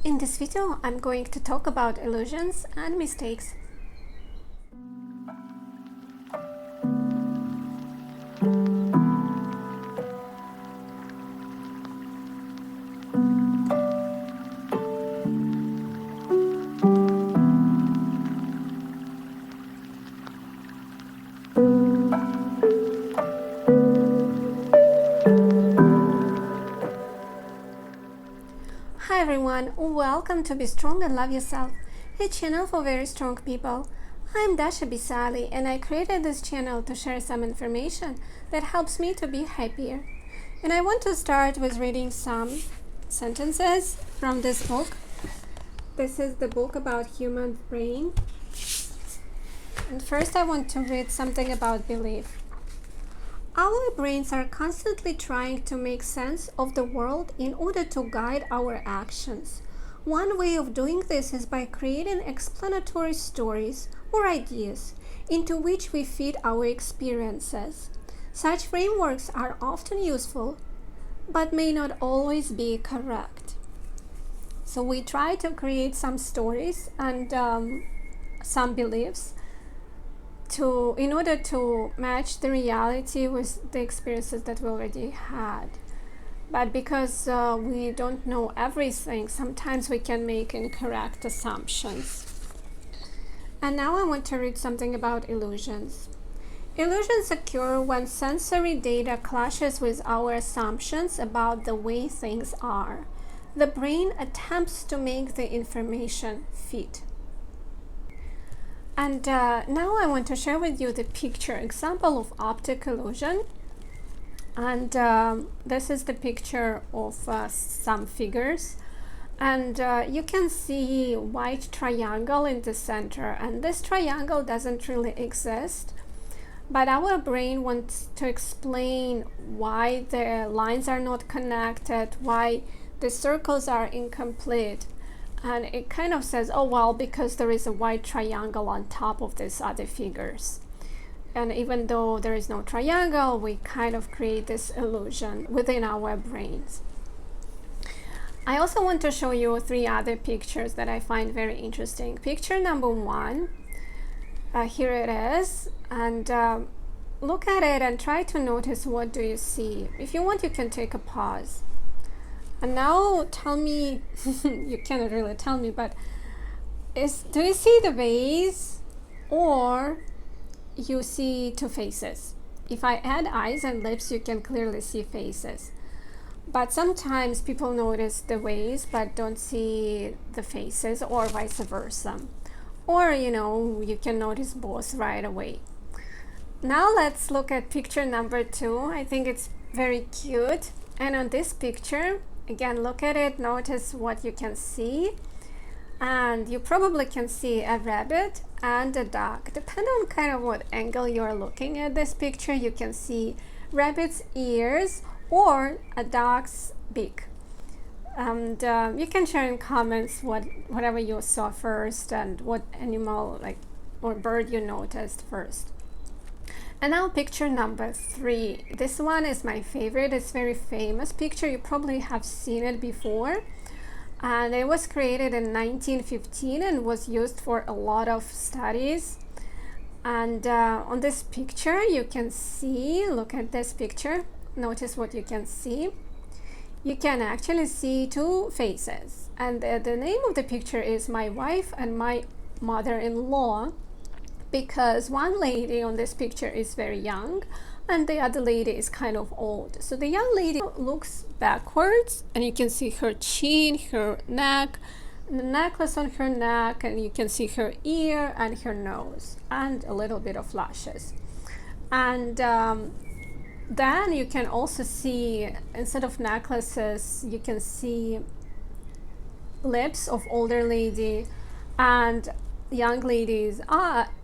In this video, I'm going to talk about illusions and mistakes. Hi everyone, welcome to Be Strong and Love Yourself, a channel for very strong people. I'm Dasha Bisali and I created this channel to share some information that helps me to be happier. And I want to start with reading some sentences from this book. This is the book about human brain. And first I want to read something about belief. Our brains are constantly trying to make sense of the world in order to guide our actions. One way of doing this is by creating explanatory stories or ideas into which we feed our experiences. Such frameworks are often useful, but may not always be correct. So we try to create some stories and some beliefs in order to match the reality with the experiences that we already had. But because we don't know everything, sometimes we can make incorrect assumptions. And now I want to read something about illusions. Illusions occur when sensory data clashes with our assumptions about the way things are. The brain attempts to make the information fit. And now I want to share with you the picture example of optic illusion. And this is the picture of some figures. And you can see white triangle in the center. And this triangle doesn't really exist. But our brain wants to explain why the lines are not connected, why the circles are incomplete. And it kind of says, oh, well, because there is a white triangle on top of these other figures. And even though there is no triangle, we kind of create this illusion within our brains. I also want to show you 3 other pictures that I find very interesting. Picture number 1, here it is. And look at it and try to notice, what do you see? If you want, you can take a pause. And now tell me, you cannot really tell me, but do you see the vase or you see 2 faces? If I add eyes and lips, you can clearly see faces. But sometimes people notice the vase but don't see the faces, or vice versa. Or, you can notice both right away. Now let's look at picture number 2. I think it's very cute. And on this picture, again, look at it, notice what you can see. And you probably can see a rabbit and a dog. Depending on kind of what angle you're looking at this picture, you can see rabbit's ears or a dog's beak. And you can share in comments whatever you saw first and what animal or bird you noticed first. And now picture number 3. This one is my favorite. It's very famous picture. You probably have seen it before. And it was created in 1915 and was used for a lot of studies. And on this picture, you can see, look at this picture. Notice what you can see. You can actually see 2 faces. And the name of the picture is My Wife and My Mother-in-Law. Because one lady on this picture is very young and the other lady is kind of old. So the young lady looks backwards and you can see her chin, her neck, the necklace on her neck, and you can see her ear and her nose and a little bit of lashes. And then you can also see, instead of necklaces, you can see lips of older lady, and young lady's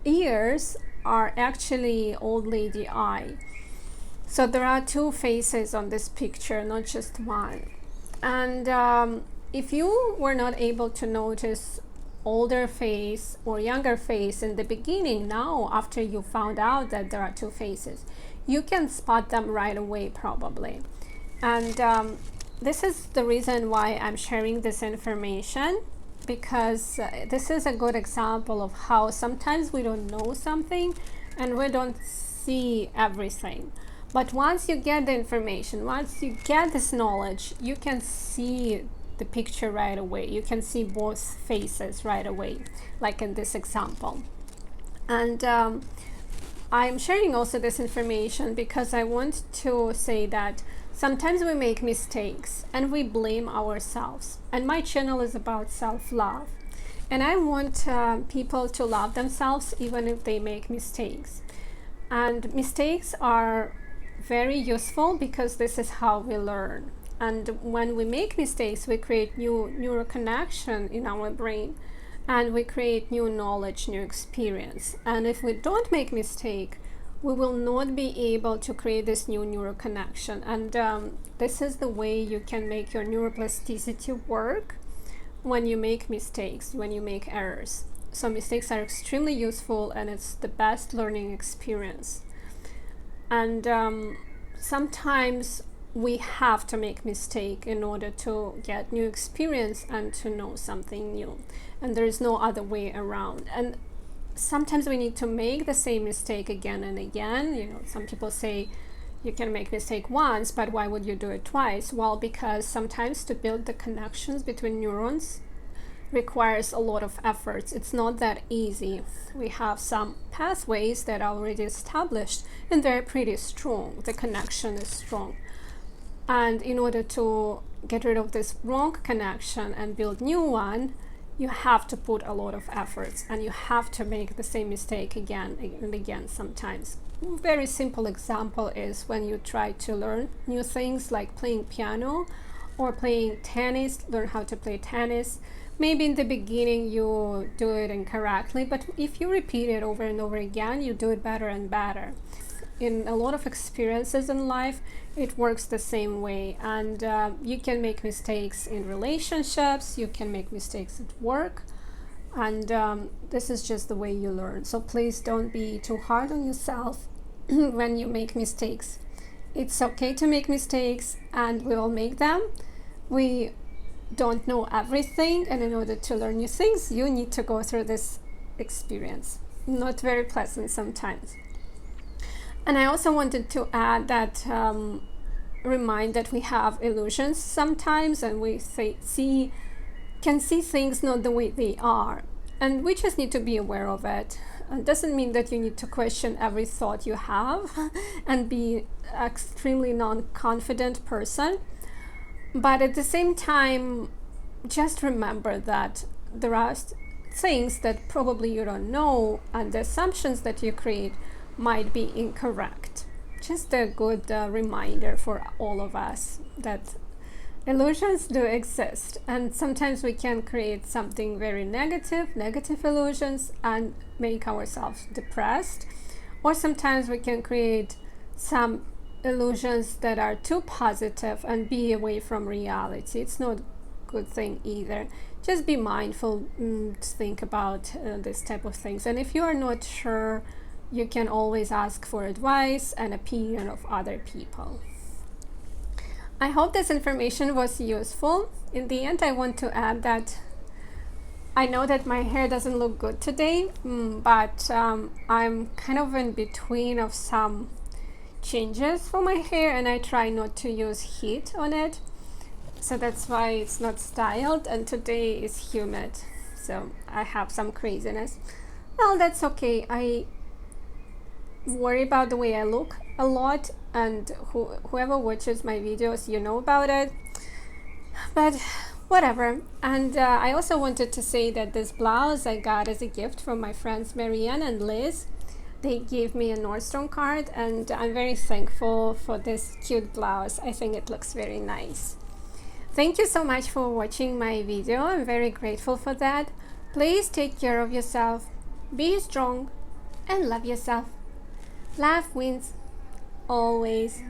ears are actually old lady eye. So there are 2 faces on this picture, not just one. And if you were not able to notice older face or younger face in the beginning, now after you found out that there are 2 faces, you can spot them right away probably. And this is the reason why I'm sharing this information, because this is a good example of how sometimes we don't know something and we don't see everything. But once you get the information, once you get this knowledge, you can see the picture right away. You can see both faces right away, like in this example. And I'm sharing also this information because I want to say that sometimes we make mistakes and we blame ourselves. And my channel is about self-love. And I want people to love themselves even if they make mistakes. And mistakes are very useful because this is how we learn. And when we make mistakes, we create new neural connection in our brain, and we create new knowledge, new experience. And if we don't make mistake, we will not be able to create this new neural connection. And this is the way you can make your neuroplasticity work when you make mistakes, when you make errors. So mistakes are extremely useful, and it's the best learning experience. And sometimes we have to make mistake in order to get new experience and to know something new. And there is no other way around. And sometimes we need to make the same mistake again and again. You know, some people say you can make mistake once, but why would you do it twice? Well, because sometimes to build the connections between neurons requires a lot of efforts. It's not that easy. We have some pathways that are already established and they're pretty strong. The connection is strong. And in order to get rid of this wrong connection and build new one, you have to put a lot of efforts, and you have to make the same mistake again and again sometimes. A very simple example is when you try to learn new things like playing piano or playing tennis, learn how to play tennis. Maybe in the beginning you do it incorrectly, but if you repeat it over and over again, you do it better and better. In a lot of experiences in life, it works the same way. And you can make mistakes in relationships, you can make mistakes at work, and this is just the way you learn. So please don't be too hard on yourself when you make mistakes. It's okay to make mistakes, and we all make them. We don't know everything, and in order to learn new things, you need to go through this experience. Not very pleasant sometimes. And I also wanted to add that remind that we have illusions sometimes, and we can see things not the way they are, and we just need to be aware of it. It doesn't mean that you need to question every thought you have and be an extremely non-confident person. But at the same time, just remember that there are things that probably you don't know, and the assumptions that you create might be incorrect. Just a good reminder for all of us that illusions do exist, and sometimes we can create something very negative illusions, and make ourselves depressed, or sometimes we can create some illusions that are too positive and be away from reality. It's not a good thing either. Just be mindful, think about this type of things. And if you are not sure, you can always ask for advice and opinion of other people. I hope this information was useful. In the end, I want to add that I know that my hair doesn't look good today, but I'm kind of in between of some changes for my hair, and I try not to use heat on it, so that's why it's not styled, and today is humid, so I have some craziness. Well, that's okay. I worry about the way I look a lot, and whoever watches my videos, you know about it, but whatever. And I also wanted to say that this blouse I got as a gift from my friends Marianne and Liz. They gave me a Nordstrom card, and I'm very thankful for this cute blouse. I think it looks very nice. Thank you so much for watching my video. I'm very grateful for that. Please take care of yourself, be strong, and love yourself. Love wins always.